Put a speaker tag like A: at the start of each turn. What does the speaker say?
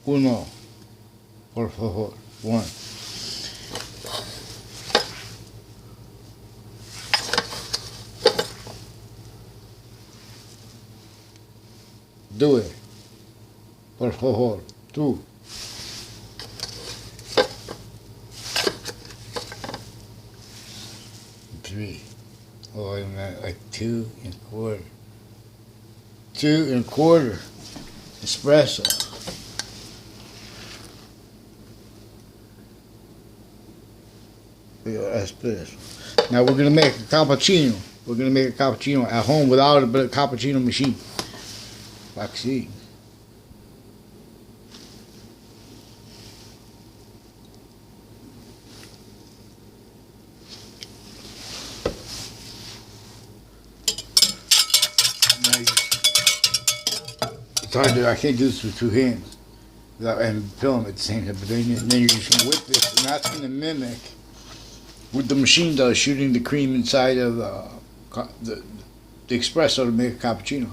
A: Uno. Por favor. One. Do it. Por favor. Two. Three. Oh, I meant like 2 1/4. 2 1/4 espresso. Yeah, espresso. Now we're gonna make a cappuccino. We're gonna make a cappuccino at home without a cappuccino machine. Like see. It's hard to, I can't do this with 2 hands and film at the same time, but then you're just going to whip this, and that's going to mimic what the machine does, shooting the cream inside of the espresso to make a cappuccino.